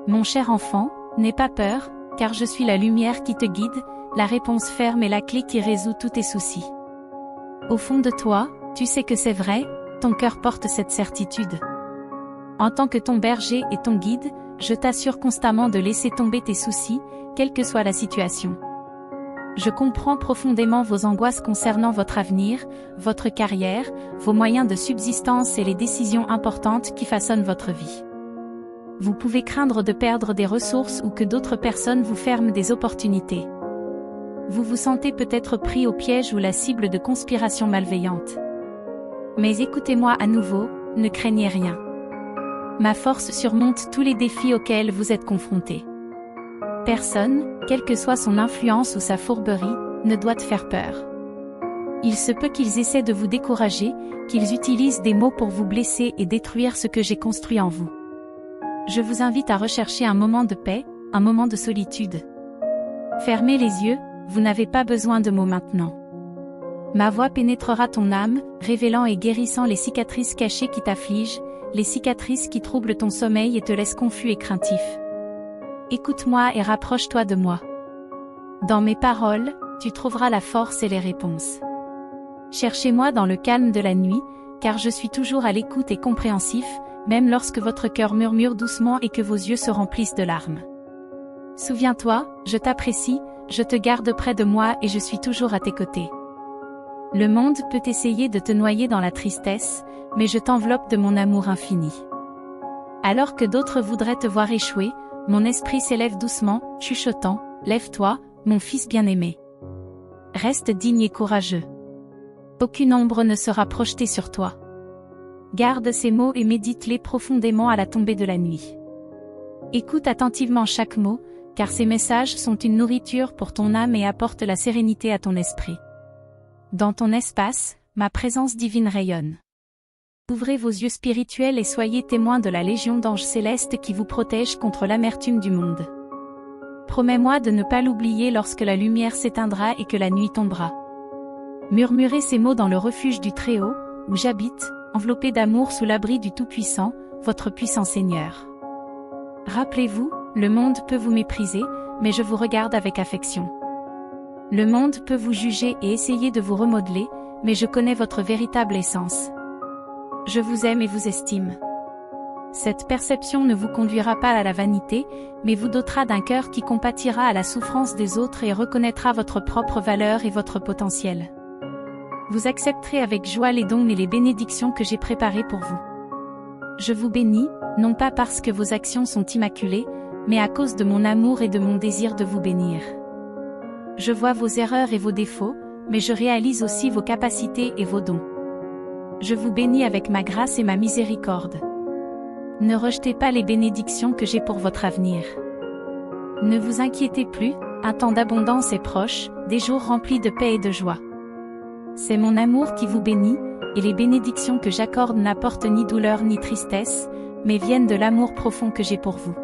Mon cher enfant, n'aie pas peur, car je suis la lumière qui te guide, la réponse ferme et la clé qui résout tous tes soucis. Au fond de toi, tu sais que c'est vrai, ton cœur porte cette certitude. En tant que ton berger et ton guide, je t'assure constamment de laisser tomber tes soucis, quelle que soit la situation. Je comprends profondément vos angoisses concernant votre avenir, votre carrière, vos moyens de subsistance et les décisions importantes qui façonnent votre vie. Vous pouvez craindre de perdre des ressources ou que d'autres personnes vous ferment des opportunités. Vous vous sentez peut-être pris au piège ou la cible de conspirations malveillantes. Mais écoutez-moi à nouveau, ne craignez rien. Ma force surmonte tous les défis auxquels vous êtes confrontés. Personne, quelle que soit son influence ou sa fourberie, ne doit te faire peur. Il se peut qu'ils essaient de vous décourager, qu'ils utilisent des mots pour vous blesser et détruire ce que j'ai construit en vous. Je vous invite à rechercher un moment de paix, un moment de solitude. Fermez les yeux, vous n'avez pas besoin de mots maintenant. Ma voix pénétrera ton âme, révélant et guérissant les cicatrices cachées qui t'affligent, les cicatrices qui troublent ton sommeil et te laissent confus et craintif. Écoute-moi et rapproche-toi de moi. Dans mes paroles, tu trouveras la force et les réponses. Cherchez-moi dans le calme de la nuit, car je suis toujours à l'écoute et compréhensif, même lorsque votre cœur murmure doucement et que vos yeux se remplissent de larmes. Souviens-toi, je t'apprécie, je te garde près de moi et je suis toujours à tes côtés. Le monde peut essayer de te noyer dans la tristesse, mais je t'enveloppe de mon amour infini. Alors que d'autres voudraient te voir échouer, mon esprit s'élève doucement, chuchotant, « Lève-toi, mon fils bien-aimé. Reste digne et courageux. Aucune ombre ne sera projetée sur toi. » Garde ces mots et médite-les profondément à la tombée de la nuit. Écoute attentivement chaque mot, car ces messages sont une nourriture pour ton âme et apportent la sérénité à ton esprit. Dans ton espace, ma présence divine rayonne. Ouvrez vos yeux spirituels et soyez témoins de la légion d'anges célestes qui vous protègent contre l'amertume du monde. Promets-moi de ne pas l'oublier lorsque la lumière s'éteindra et que la nuit tombera. Murmurez ces mots dans le refuge du Très-Haut, où j'habite, enveloppé d'amour sous l'abri du Tout-Puissant, votre puissant Seigneur. Rappelez-vous, le monde peut vous mépriser, mais je vous regarde avec affection. Le monde peut vous juger et essayer de vous remodeler, mais je connais votre véritable essence. Je vous aime et vous estime. Cette perception ne vous conduira pas à la vanité, mais vous dotera d'un cœur qui compatira à la souffrance des autres et reconnaîtra votre propre valeur et votre potentiel. Vous accepterez avec joie les dons et les bénédictions que j'ai préparés pour vous. Je vous bénis, non pas parce que vos actions sont immaculées, mais à cause de mon amour et de mon désir de vous bénir. Je vois vos erreurs et vos défauts, mais je réalise aussi vos capacités et vos dons. Je vous bénis avec ma grâce et ma miséricorde. Ne rejetez pas les bénédictions que j'ai pour votre avenir. Ne vous inquiétez plus, un temps d'abondance est proche, des jours remplis de paix et de joie. C'est mon amour qui vous bénit, et les bénédictions que j'accorde n'apportent ni douleur ni tristesse, mais viennent de l'amour profond que j'ai pour vous.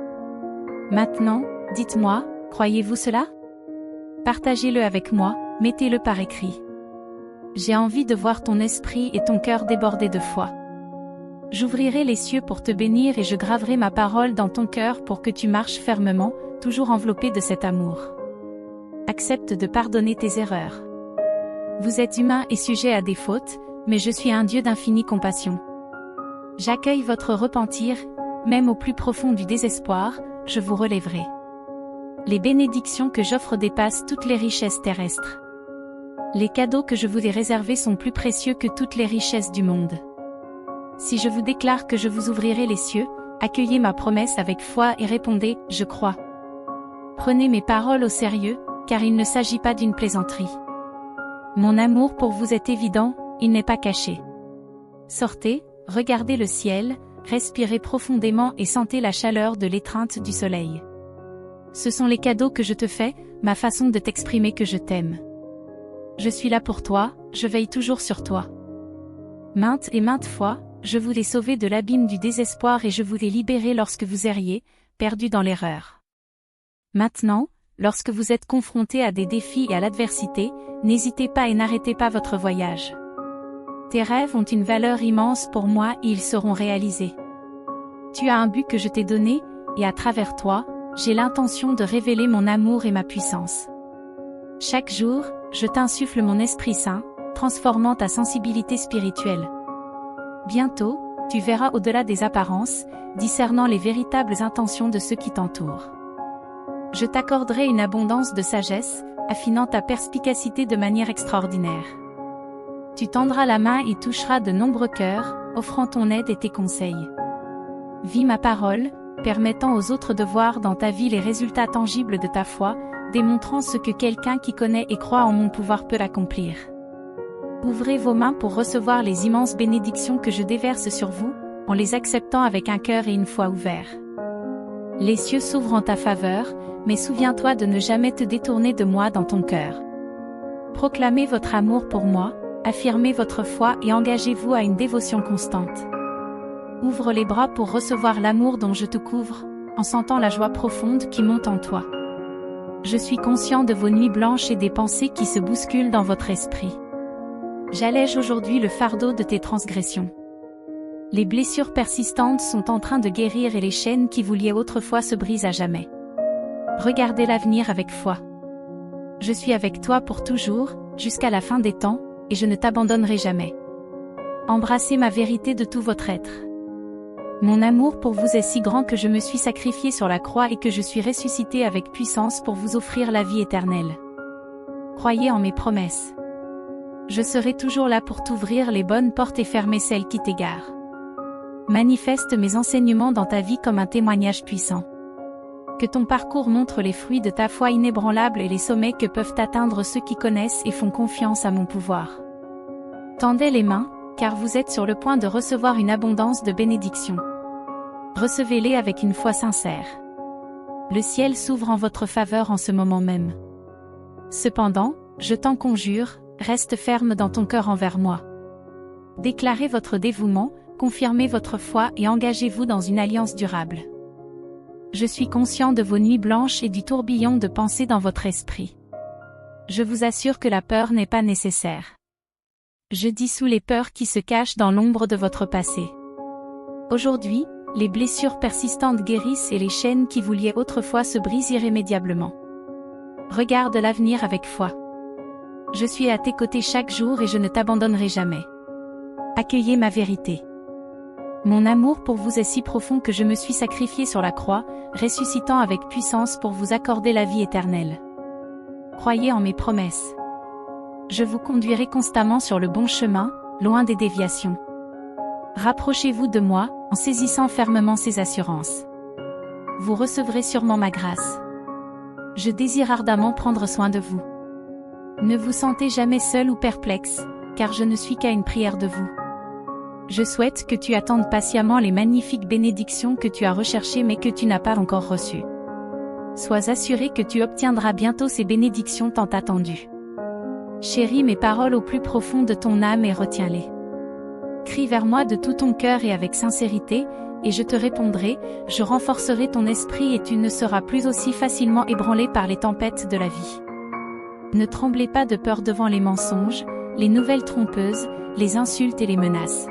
Maintenant, dites-moi, croyez-vous cela? Partagez-le avec moi, mettez-le par écrit. J'ai envie de voir ton esprit et ton cœur déborder de foi. J'ouvrirai les cieux pour te bénir et je graverai ma parole dans ton cœur pour que tu marches fermement, toujours enveloppé de cet amour. Accepte de pardonner tes erreurs. Vous êtes humain et sujet à des fautes, mais je suis un Dieu d'infinie compassion. J'accueille votre repentir, même au plus profond du désespoir, je vous relèverai. Les bénédictions que j'offre dépassent toutes les richesses terrestres. Les cadeaux que je vous ai réservés sont plus précieux que toutes les richesses du monde. Si je vous déclare que je vous ouvrirai les cieux, accueillez ma promesse avec foi et répondez « Je crois ». Prenez mes paroles au sérieux, car il ne s'agit pas d'une plaisanterie. Mon amour pour vous est évident, il n'est pas caché. Sortez, regardez le ciel, respirez profondément et sentez la chaleur de l'étreinte du soleil. Ce sont les cadeaux que je te fais, ma façon de t'exprimer que je t'aime. Je suis là pour toi, je veille toujours sur toi. Maintes et maintes fois, je vous ai sauvé de l'abîme du désespoir et je vous ai libéré lorsque vous erriez, perdu dans l'erreur. Maintenant, lorsque vous êtes confronté à des défis et à l'adversité, n'hésitez pas et n'arrêtez pas votre voyage. Tes rêves ont une valeur immense pour moi et ils seront réalisés. Tu as un but que je t'ai donné, et à travers toi, j'ai l'intention de révéler mon amour et ma puissance. Chaque jour, je t'insuffle mon Esprit Saint, transformant ta sensibilité spirituelle. Bientôt, tu verras au-delà des apparences, discernant les véritables intentions de ceux qui t'entourent. Je t'accorderai une abondance de sagesse, affinant ta perspicacité de manière extraordinaire. Tu tendras la main et toucheras de nombreux cœurs, offrant ton aide et tes conseils. Vis ma parole, permettant aux autres de voir dans ta vie les résultats tangibles de ta foi, démontrant ce que quelqu'un qui connaît et croit en mon pouvoir peut accomplir. Ouvrez vos mains pour recevoir les immenses bénédictions que je déverse sur vous, en les acceptant avec un cœur et une foi ouverts. Les cieux s'ouvrent en ta faveur, mais souviens-toi de ne jamais te détourner de moi dans ton cœur. Proclamez votre amour pour moi, affirmez votre foi et engagez-vous à une dévotion constante. Ouvre les bras pour recevoir l'amour dont je te couvre, en sentant la joie profonde qui monte en toi. Je suis conscient de vos nuits blanches et des pensées qui se bousculent dans votre esprit. J'allège aujourd'hui le fardeau de tes transgressions. Les blessures persistantes sont en train de guérir et les chaînes qui vous liaient autrefois se brisent à jamais. Regardez l'avenir avec foi. Je suis avec toi pour toujours, jusqu'à la fin des temps, et je ne t'abandonnerai jamais. Embrassez ma vérité de tout votre être. Mon amour pour vous est si grand que je me suis sacrifié sur la croix et que je suis ressuscité avec puissance pour vous offrir la vie éternelle. Croyez en mes promesses. Je serai toujours là pour t'ouvrir les bonnes portes et fermer celles qui t'égarent. Manifeste mes enseignements dans ta vie comme un témoignage puissant. Que ton parcours montre les fruits de ta foi inébranlable et les sommets que peuvent atteindre ceux qui connaissent et font confiance à mon pouvoir. Tendez les mains, car vous êtes sur le point de recevoir une abondance de bénédictions. Recevez-les avec une foi sincère. Le ciel s'ouvre en votre faveur en ce moment même. Cependant, je t'en conjure, reste ferme dans ton cœur envers moi. Déclarez votre dévouement, confirmez votre foi et engagez-vous dans une alliance durable. Je suis conscient de vos nuits blanches et du tourbillon de pensées dans votre esprit. Je vous assure que la peur n'est pas nécessaire. Je dissous les peurs qui se cachent dans l'ombre de votre passé. Aujourd'hui, les blessures persistantes guérissent et les chaînes qui vous liaient autrefois se brisent irrémédiablement. Regarde l'avenir avec foi. Je suis à tes côtés chaque jour et je ne t'abandonnerai jamais. Accueillez ma vérité. Mon amour pour vous est si profond que je me suis sacrifié sur la croix, ressuscitant avec puissance pour vous accorder la vie éternelle. Croyez en mes promesses. Je vous conduirai constamment sur le bon chemin, loin des déviations. Rapprochez-vous de moi, en saisissant fermement ces assurances. Vous recevrez sûrement ma grâce. Je désire ardemment prendre soin de vous. Ne vous sentez jamais seul ou perplexe, car je ne suis qu'à une prière de vous. Je souhaite que tu attendes patiemment les magnifiques bénédictions que tu as recherchées mais que tu n'as pas encore reçues. Sois assuré que tu obtiendras bientôt ces bénédictions tant attendues. Chéris mes paroles au plus profond de ton âme et retiens-les. Crie vers moi de tout ton cœur et avec sincérité, et je te répondrai, je renforcerai ton esprit et tu ne seras plus aussi facilement ébranlé par les tempêtes de la vie. Ne tremblez pas de peur devant les mensonges, les nouvelles trompeuses, les insultes et les menaces.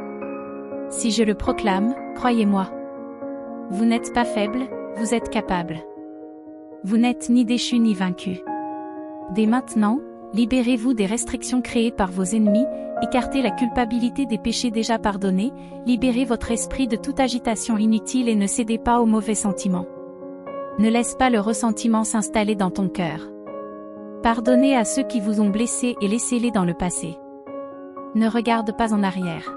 Si je le proclame, croyez-moi. Vous n'êtes pas faible, vous êtes capable. Vous n'êtes ni déchu ni vaincu. Dès maintenant, libérez-vous des restrictions créées par vos ennemis, écartez la culpabilité des péchés déjà pardonnés, libérez votre esprit de toute agitation inutile et ne cédez pas aux mauvais sentiments. Ne laisse pas le ressentiment s'installer dans ton cœur. Pardonnez à ceux qui vous ont blessé et laissez-les dans le passé. Ne regarde pas en arrière.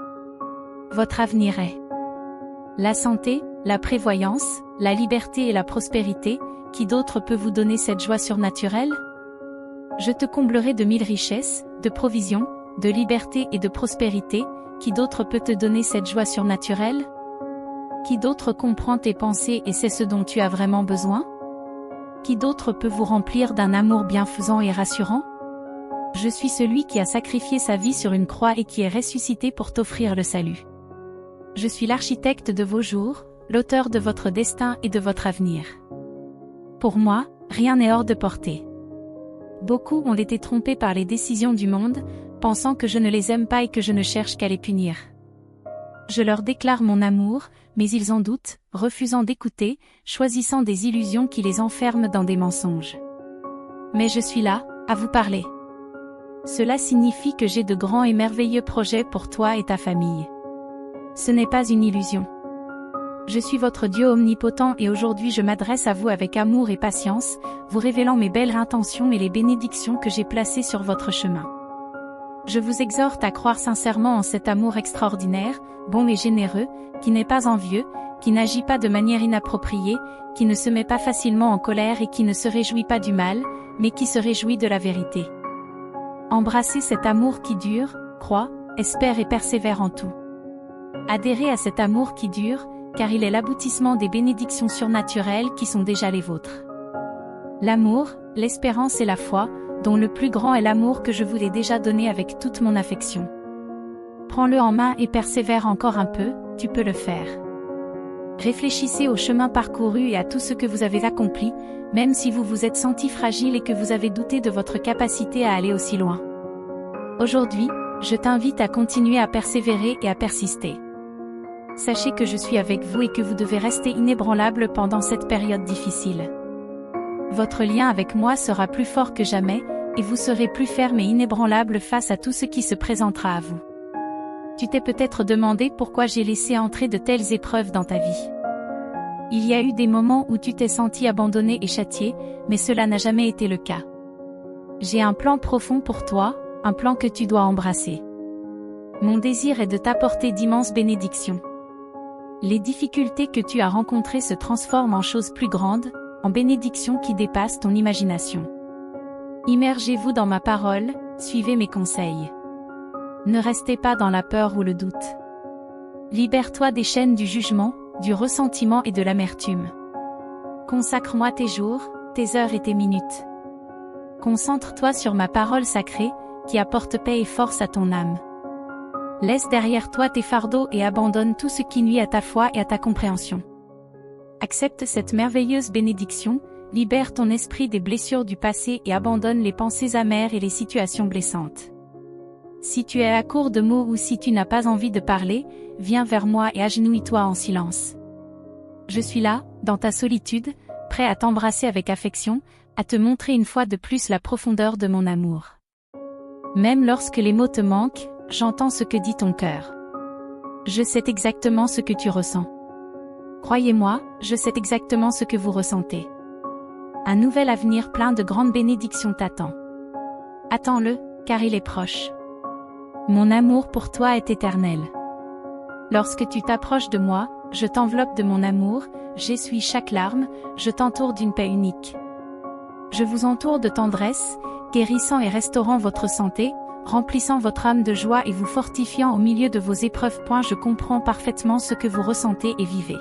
Votre avenir est la santé, la prévoyance, la liberté et la prospérité. Qui d'autre peut vous donner cette joie surnaturelle? Je te comblerai de 1000 richesses, de provisions, de liberté et de prospérité. Qui d'autre peut te donner cette joie surnaturelle? Qui d'autre comprend tes pensées et sait ce dont tu as vraiment besoin? Qui d'autre peut vous remplir d'un amour bienfaisant et rassurant? Je suis celui qui a sacrifié sa vie sur une croix et qui est ressuscité pour t'offrir le salut. Je suis l'architecte de vos jours, l'auteur de votre destin et de votre avenir. Pour moi, rien n'est hors de portée. Beaucoup ont été trompés par les décisions du monde, pensant que je ne les aime pas et que je ne cherche qu'à les punir. Je leur déclare mon amour, mais ils en doutent, refusant d'écouter, choisissant des illusions qui les enferment dans des mensonges. Mais je suis là, à vous parler. Cela signifie que j'ai de grands et merveilleux projets pour toi et ta famille. Ce n'est pas une illusion. Je suis votre Dieu omnipotent et aujourd'hui je m'adresse à vous avec amour et patience, vous révélant mes belles intentions et les bénédictions que j'ai placées sur votre chemin. Je vous exhorte à croire sincèrement en cet amour extraordinaire, bon et généreux, qui n'est pas envieux, qui n'agit pas de manière inappropriée, qui ne se met pas facilement en colère et qui ne se réjouit pas du mal, mais qui se réjouit de la vérité. Embrassez cet amour qui dure, croit, espère et persévère en tout. Adhérez à cet amour qui dure, car il est l'aboutissement des bénédictions surnaturelles qui sont déjà les vôtres. L'amour, l'espérance et la foi, dont le plus grand est l'amour que je vous ai déjà donné avec toute mon affection. Prends-le en main et persévère encore un peu, tu peux le faire. Réfléchissez au chemin parcouru et à tout ce que vous avez accompli, même si vous vous êtes senti fragile et que vous avez douté de votre capacité à aller aussi loin. Aujourd'hui, je t'invite à continuer à persévérer et à persister. Sachez que je suis avec vous et que vous devez rester inébranlable pendant cette période difficile. Votre lien avec moi sera plus fort que jamais, et vous serez plus ferme et inébranlable face à tout ce qui se présentera à vous. Tu t'es peut-être demandé pourquoi j'ai laissé entrer de telles épreuves dans ta vie. Il y a eu des moments où tu t'es senti abandonné et châtié, mais cela n'a jamais été le cas. J'ai un plan profond pour toi, un plan que tu dois embrasser. Mon désir est de t'apporter d'immenses bénédictions. Les difficultés que tu as rencontrées se transforment en choses plus grandes, en bénédictions qui dépassent ton imagination. Immergez-vous dans ma parole, suivez mes conseils. Ne restez pas dans la peur ou le doute. Libère-toi des chaînes du jugement, du ressentiment et de l'amertume. Consacre-moi tes jours, tes heures et tes minutes. Concentre-toi sur ma parole sacrée, qui apporte paix et force à ton âme. Laisse derrière toi tes fardeaux et abandonne tout ce qui nuit à ta foi et à ta compréhension. Accepte cette merveilleuse bénédiction, libère ton esprit des blessures du passé et abandonne les pensées amères et les situations blessantes. Si tu es à court de mots ou si tu n'as pas envie de parler, viens vers moi et agenouille-toi en silence. Je suis là, dans ta solitude, prêt à t'embrasser avec affection, à te montrer une fois de plus la profondeur de mon amour. Même lorsque les mots te manquent, j'entends ce que dit ton cœur. Je sais exactement ce que tu ressens. Croyez-moi, je sais exactement ce que vous ressentez. Un nouvel avenir plein de grandes bénédictions t'attend. Attends-le, car il est proche. Mon amour pour toi est éternel. Lorsque tu t'approches de moi, je t'enveloppe de mon amour, j'essuie chaque larme, je t'entoure d'une paix unique. Je vous entoure de tendresse, guérissant et restaurant votre santé, remplissant votre âme de joie et vous fortifiant au milieu de vos épreuves. Je comprends parfaitement ce que vous ressentez et vivez.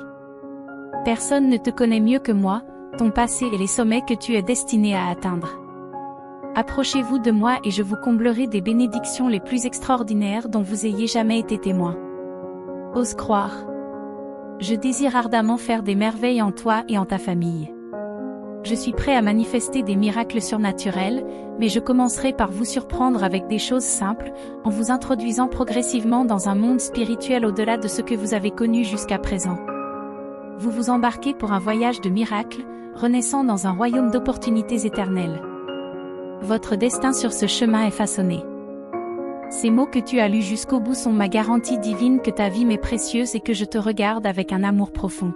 Personne ne te connaît mieux que moi, ton passé et les sommets que tu es destiné à atteindre. Approchez-vous de moi et je vous comblerai des bénédictions les plus extraordinaires dont vous ayez jamais été témoin. Ose croire. Je désire ardemment faire des merveilles en toi et en ta famille. Je suis prêt à manifester des miracles surnaturels, mais je commencerai par vous surprendre avec des choses simples, en vous introduisant progressivement dans un monde spirituel au-delà de ce que vous avez connu jusqu'à présent. Vous vous embarquez pour un voyage de miracles, renaissant dans un royaume d'opportunités éternelles. Votre destin sur ce chemin est façonné. Ces mots que tu as lus jusqu'au bout sont ma garantie divine que ta vie m'est précieuse et que je te regarde avec un amour profond.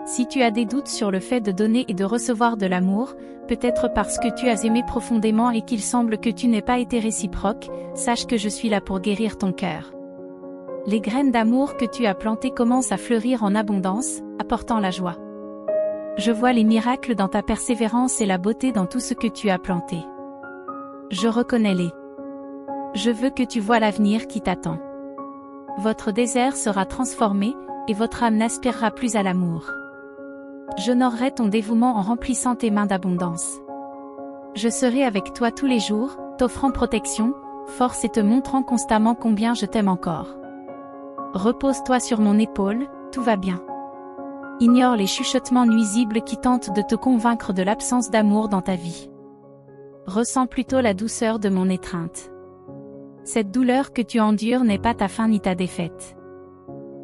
Si tu as des doutes sur le fait de donner et de recevoir de l'amour, peut-être parce que tu as aimé profondément et qu'il semble que tu n'aies pas été réciproque, sache que je suis là pour guérir ton cœur. Les graines d'amour que tu as plantées commencent à fleurir en abondance, apportant la joie. Je vois les miracles dans ta persévérance et la beauté dans tout ce que tu as planté. Je reconnais-les. Je veux que tu vois l'avenir qui t'attend. Votre désert sera transformé, et votre âme n'aspirera plus à l'amour. J'honorerai ton dévouement en remplissant tes mains d'abondance. Je serai avec toi tous les jours, t'offrant protection, force et te montrant constamment combien je t'aime encore. Repose-toi sur mon épaule, tout va bien. Ignore les chuchotements nuisibles qui tentent de te convaincre de l'absence d'amour dans ta vie. Ressens plutôt la douceur de mon étreinte. Cette douleur que tu endures n'est pas ta fin ni ta défaite.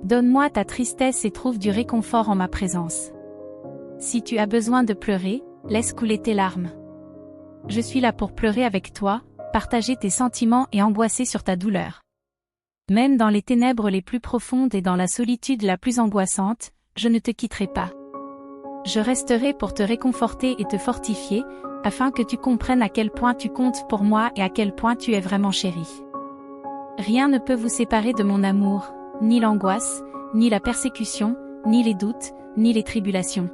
Donne-moi ta tristesse et trouve du réconfort en ma présence. Si tu as besoin de pleurer, laisse couler tes larmes. Je suis là pour pleurer avec toi, partager tes sentiments et angoisser sur ta douleur. Même dans les ténèbres les plus profondes et dans la solitude la plus angoissante, je ne te quitterai pas. Je resterai pour te réconforter et te fortifier, afin que tu comprennes à quel point tu comptes pour moi et à quel point tu es vraiment chéri. Rien ne peut vous séparer de mon amour, ni l'angoisse, ni la persécution, ni les doutes, ni les tribulations.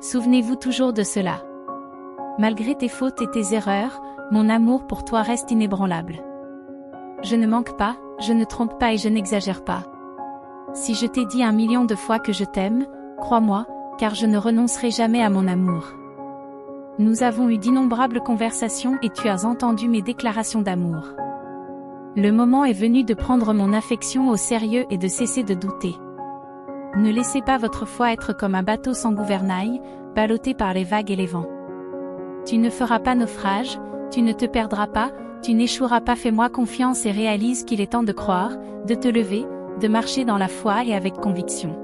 Souvenez-vous toujours de cela. Malgré tes fautes et tes erreurs, mon amour pour toi reste inébranlable. Je ne manque pas, je ne trompe pas et je n'exagère pas. Si je t'ai dit 1 million de fois que je t'aime, crois-moi, car je ne renoncerai jamais à mon amour. Nous avons eu d'innombrables conversations et tu as entendu mes déclarations d'amour. Le moment est venu de prendre mon affection au sérieux et de cesser de douter. Ne laissez pas votre foi être comme un bateau sans gouvernail, ballotté par les vagues et les vents. Tu ne feras pas naufrage, tu ne te perdras pas, tu n'échoueras pas. Fais-moi confiance et réalise qu'il est temps de croire, de te lever, de marcher dans la foi et avec conviction.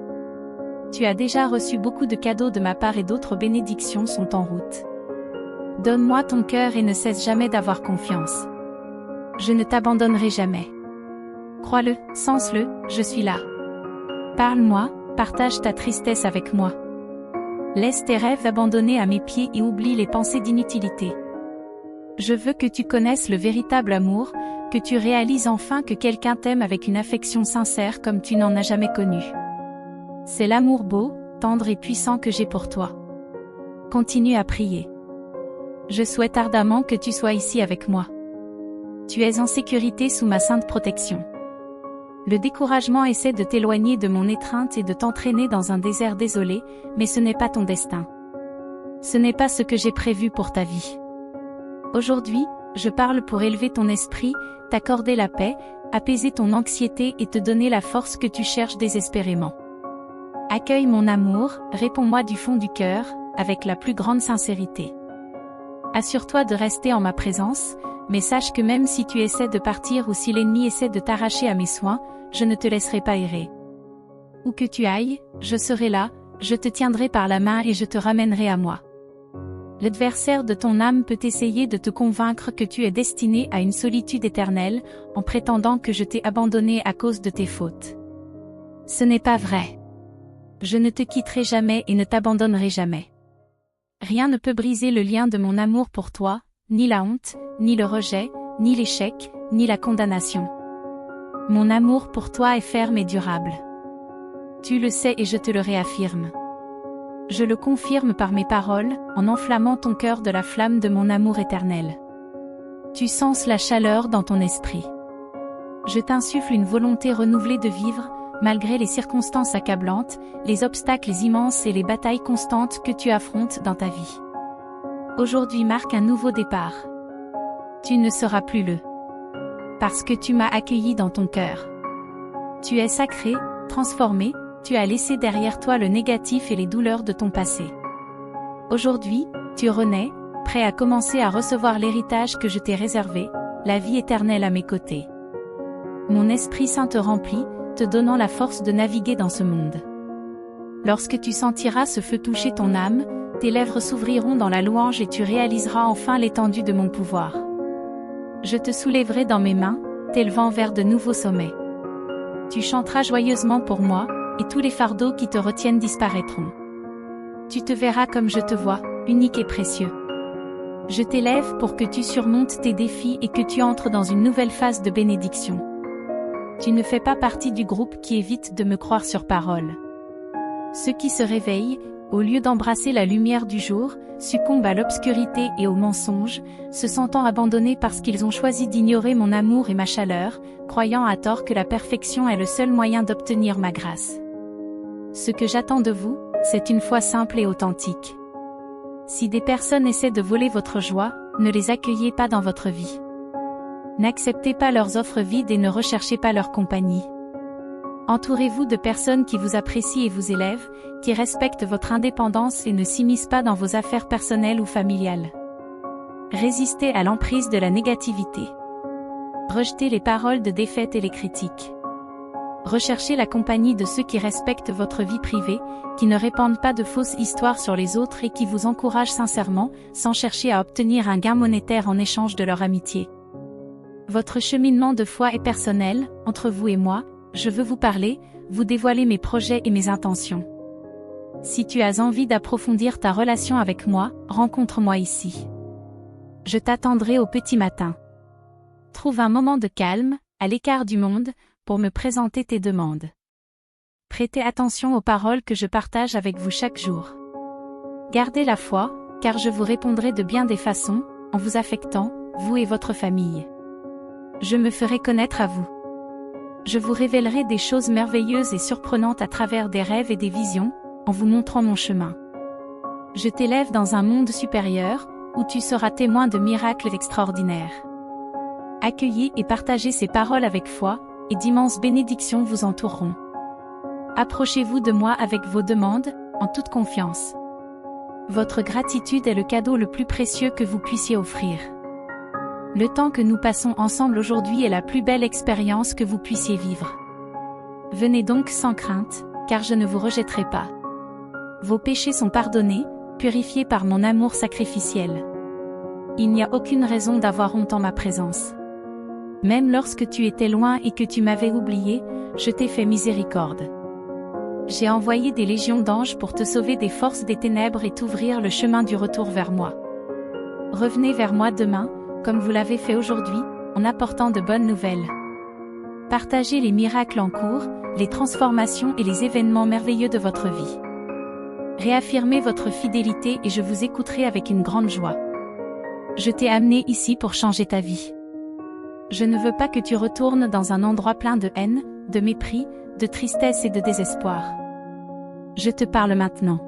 Tu as déjà reçu beaucoup de cadeaux de ma part et d'autres bénédictions sont en route. Donne-moi ton cœur et ne cesse jamais d'avoir confiance. Je ne t'abandonnerai jamais. Crois-le, sens-le, je suis là. Parle-moi, partage ta tristesse avec moi. Laisse tes rêves abandonnés à mes pieds et oublie les pensées d'inutilité. Je veux que tu connaisses le véritable amour, que tu réalises enfin que quelqu'un t'aime avec une affection sincère comme tu n'en as jamais connu. C'est l'amour beau, tendre et puissant que j'ai pour toi. Continue à prier. Je souhaite ardemment que tu sois ici avec moi. Tu es en sécurité sous ma sainte protection. Le découragement essaie de t'éloigner de mon étreinte et de t'entraîner dans un désert désolé, mais ce n'est pas ton destin. Ce n'est pas ce que j'ai prévu pour ta vie. Aujourd'hui, je parle pour élever ton esprit, t'accorder la paix, apaiser ton anxiété et te donner la force que tu cherches désespérément. Accueille mon amour, réponds-moi du fond du cœur, avec la plus grande sincérité. Assure-toi de rester en ma présence, mais sache que même si tu essaies de partir ou si l'ennemi essaie de t'arracher à mes soins, je ne te laisserai pas errer. Où que tu ailles, je serai là, je te tiendrai par la main et je te ramènerai à moi. L'adversaire de ton âme peut essayer de te convaincre que tu es destiné à une solitude éternelle, en prétendant que je t'ai abandonné à cause de tes fautes. Ce n'est pas vrai. Je ne te quitterai jamais et ne t'abandonnerai jamais. Rien ne peut briser le lien de mon amour pour toi, ni la honte, ni le rejet, ni l'échec, ni la condamnation. Mon amour pour toi est ferme et durable. Tu le sais et je te le réaffirme. Je le confirme par mes paroles, en enflammant ton cœur de la flamme de mon amour éternel. Tu sens la chaleur dans ton esprit. Je t'insuffle une volonté renouvelée de vivre, malgré les circonstances accablantes, les obstacles immenses et les batailles constantes que tu affrontes dans ta vie. Aujourd'hui marque un nouveau départ. Tu ne seras plus le. Parce que tu m'as accueilli dans ton cœur. Tu es sacré, transformé, tu as laissé derrière toi le négatif et les douleurs de ton passé. Aujourd'hui, tu renais, prêt à commencer à recevoir l'héritage que je t'ai réservé, la vie éternelle à mes côtés. Mon Esprit Saint te remplit, te donnant la force de naviguer dans ce monde. Lorsque tu sentiras ce feu toucher ton âme, tes lèvres s'ouvriront dans la louange et tu réaliseras enfin l'étendue de mon pouvoir. Je te soulèverai dans mes mains, t'élevant vers de nouveaux sommets. Tu chanteras joyeusement pour moi, et tous les fardeaux qui te retiennent disparaîtront. Tu te verras comme je te vois, unique et précieux. Je t'élève pour que tu surmontes tes défis et que tu entres dans une nouvelle phase de bénédiction. Tu ne fais pas partie du groupe qui évite de me croire sur parole. Ceux qui se réveillent, au lieu d'embrasser la lumière du jour, succombent à l'obscurité et aux mensonges, se sentant abandonnés parce qu'ils ont choisi d'ignorer mon amour et ma chaleur, croyant à tort que la perfection est le seul moyen d'obtenir ma grâce. Ce que j'attends de vous, c'est une foi simple et authentique. Si des personnes essaient de voler votre joie, ne les accueillez pas dans votre vie. N'acceptez pas leurs offres vides et ne recherchez pas leur compagnie. Entourez-vous de personnes qui vous apprécient et vous élèvent, qui respectent votre indépendance et ne s'immiscent pas dans vos affaires personnelles ou familiales. Résistez à l'emprise de la négativité. Rejetez les paroles de défaite et les critiques. Recherchez la compagnie de ceux qui respectent votre vie privée, qui ne répandent pas de fausses histoires sur les autres et qui vous encouragent sincèrement, sans chercher à obtenir un gain monétaire en échange de leur amitié. Votre cheminement de foi est personnel, entre vous et moi, je veux vous parler, vous dévoiler mes projets et mes intentions. Si tu as envie d'approfondir ta relation avec moi, rencontre-moi ici. Je t'attendrai au petit matin. Trouve un moment de calme, à l'écart du monde, pour me présenter tes demandes. Prêtez attention aux paroles que je partage avec vous chaque jour. Gardez la foi, car je vous répondrai de bien des façons, en vous affectant, vous et votre famille. Je me ferai connaître à vous. Je vous révélerai des choses merveilleuses et surprenantes à travers des rêves et des visions, en vous montrant mon chemin. Je t'élève dans un monde supérieur, où tu seras témoin de miracles extraordinaires. Accueillez et partagez ces paroles avec foi, et d'immenses bénédictions vous entoureront. Approchez-vous de moi avec vos demandes, en toute confiance. Votre gratitude est le cadeau le plus précieux que vous puissiez offrir. Le temps que nous passons ensemble aujourd'hui est la plus belle expérience que vous puissiez vivre. Venez donc sans crainte, car je ne vous rejetterai pas. Vos péchés sont pardonnés, purifiés par mon amour sacrificiel. Il n'y a aucune raison d'avoir honte en ma présence. Même lorsque tu étais loin et que tu m'avais oublié, je t'ai fait miséricorde. J'ai envoyé des légions d'anges pour te sauver des forces des ténèbres et t'ouvrir le chemin du retour vers moi. Revenez vers moi demain, comme vous l'avez fait aujourd'hui, en apportant de bonnes nouvelles. Partagez les miracles en cours, les transformations et les événements merveilleux de votre vie. Réaffirmez votre fidélité et je vous écouterai avec une grande joie. Je t'ai amené ici pour changer ta vie. Je ne veux pas que tu retournes dans un endroit plein de haine, de mépris, de tristesse et de désespoir. Je te parle maintenant.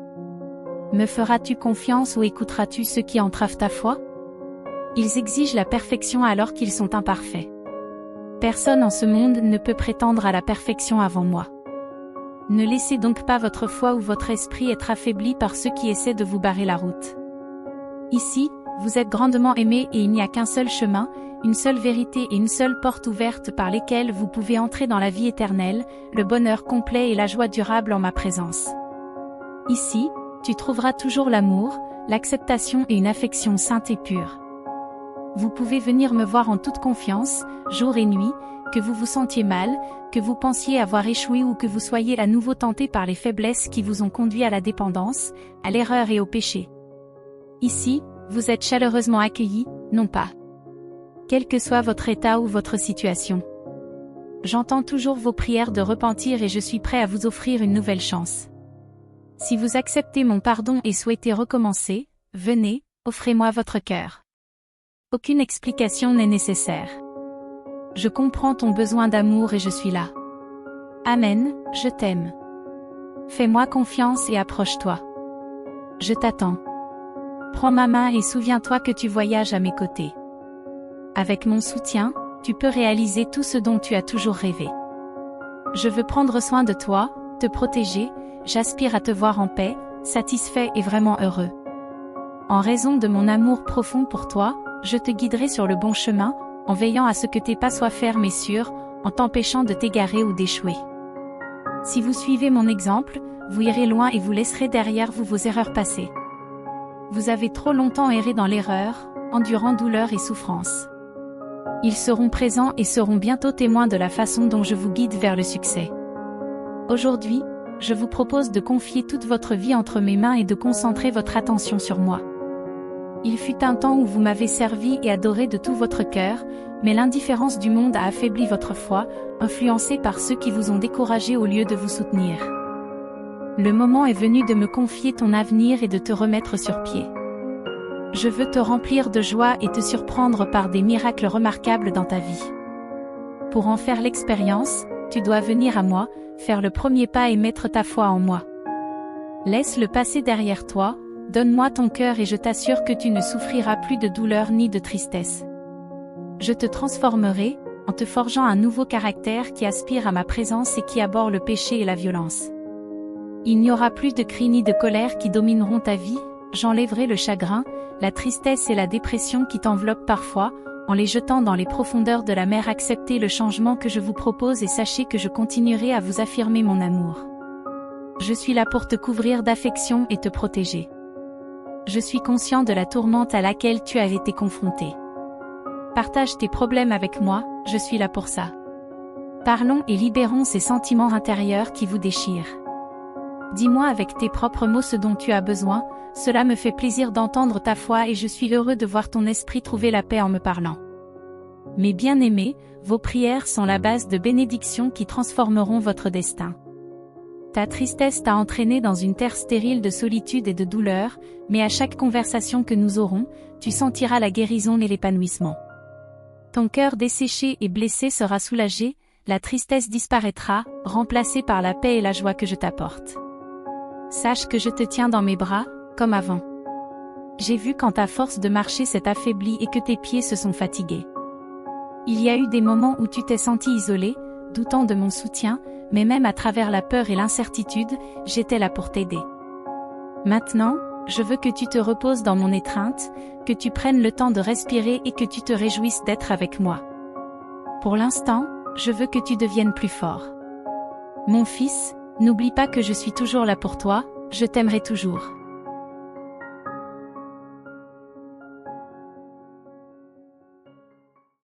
Me feras-tu confiance ou écouteras-tu ceux qui entravent ta foi? Ils exigent la perfection alors qu'ils sont imparfaits. Personne en ce monde ne peut prétendre à la perfection avant moi. Ne laissez donc pas votre foi ou votre esprit être affaibli par ceux qui essaient de vous barrer la route. Ici, vous êtes grandement aimés et il n'y a qu'un seul chemin, une seule vérité et une seule porte ouverte par lesquelles vous pouvez entrer dans la vie éternelle, le bonheur complet et la joie durable en ma présence. Ici, tu trouveras toujours l'amour, l'acceptation et une affection sainte et pure. Vous pouvez venir me voir en toute confiance, jour et nuit, que vous vous sentiez mal, que vous pensiez avoir échoué ou que vous soyez à nouveau tenté par les faiblesses qui vous ont conduit à la dépendance, à l'erreur et au péché. Ici, vous êtes chaleureusement accueillis, non pas. Quel que soit votre état ou votre situation. J'entends toujours vos prières de repentir et je suis prêt à vous offrir une nouvelle chance. Si vous acceptez mon pardon et souhaitez recommencer, venez, offrez-moi votre cœur. Aucune explication n'est nécessaire. Je comprends ton besoin d'amour et je suis là. Amen, je t'aime. Fais-moi confiance et approche-toi. Je t'attends. Prends ma main et souviens-toi que tu voyages à mes côtés. Avec mon soutien, tu peux réaliser tout ce dont tu as toujours rêvé. Je veux prendre soin de toi, te protéger, j'aspire à te voir en paix, satisfait et vraiment heureux. En raison de mon amour profond pour toi, je te guiderai sur le bon chemin, en veillant à ce que tes pas soient fermes et sûrs, en t'empêchant de t'égarer ou d'échouer. Si vous suivez mon exemple, vous irez loin et vous laisserez derrière vous vos erreurs passées. Vous avez trop longtemps erré dans l'erreur, endurant douleur et souffrance. Ils seront présents et seront bientôt témoins de la façon dont je vous guide vers le succès. Aujourd'hui, je vous propose de confier toute votre vie entre mes mains et de concentrer votre attention sur moi. Il fut un temps où vous m'avez servi et adoré de tout votre cœur, mais l'indifférence du monde a affaibli votre foi, influencée par ceux qui vous ont découragé au lieu de vous soutenir. Le moment est venu de me confier ton avenir et de te remettre sur pied. Je veux te remplir de joie et te surprendre par des miracles remarquables dans ta vie. Pour en faire l'expérience, tu dois venir à moi, faire le premier pas et mettre ta foi en moi. Laisse le passé derrière toi, donne-moi ton cœur et je t'assure que tu ne souffriras plus de douleur ni de tristesse. Je te transformerai, en te forgeant un nouveau caractère qui aspire à ma présence et qui abhorre le péché et la violence. Il n'y aura plus de cris ni de colère qui domineront ta vie, j'enlèverai le chagrin, la tristesse et la dépression qui t'enveloppent parfois, en les jetant dans les profondeurs de la mer. Acceptez le changement que je vous propose et sachez que je continuerai à vous affirmer mon amour. Je suis là pour te couvrir d'affection et te protéger. Je suis conscient de la tourmente à laquelle tu as été confronté. Partage tes problèmes avec moi, je suis là pour ça. Parlons et libérons ces sentiments intérieurs qui vous déchirent. Dis-moi avec tes propres mots ce dont tu as besoin, cela me fait plaisir d'entendre ta foi et je suis heureux de voir ton esprit trouver la paix en me parlant. Mes bien-aimés, vos prières sont la base de bénédictions qui transformeront votre destin. Ta tristesse t'a entraîné dans une terre stérile de solitude et de douleur, mais à chaque conversation que nous aurons, tu sentiras la guérison et l'épanouissement. Ton cœur desséché et blessé sera soulagé, la tristesse disparaîtra, remplacée par la paix et la joie que je t'apporte. Sache que je te tiens dans mes bras, comme avant. J'ai vu quand ta force de marcher s'est affaiblie et que tes pieds se sont fatigués. Il y a eu des moments où tu t'es senti isolé, doutant de mon soutien, mais même à travers la peur et l'incertitude, j'étais là pour t'aider. Maintenant, je veux que tu te reposes dans mon étreinte, que tu prennes le temps de respirer et que tu te réjouisses d'être avec moi. Pour l'instant, je veux que tu deviennes plus fort. Mon fils, n'oublie pas que je suis toujours là pour toi, je t'aimerai toujours.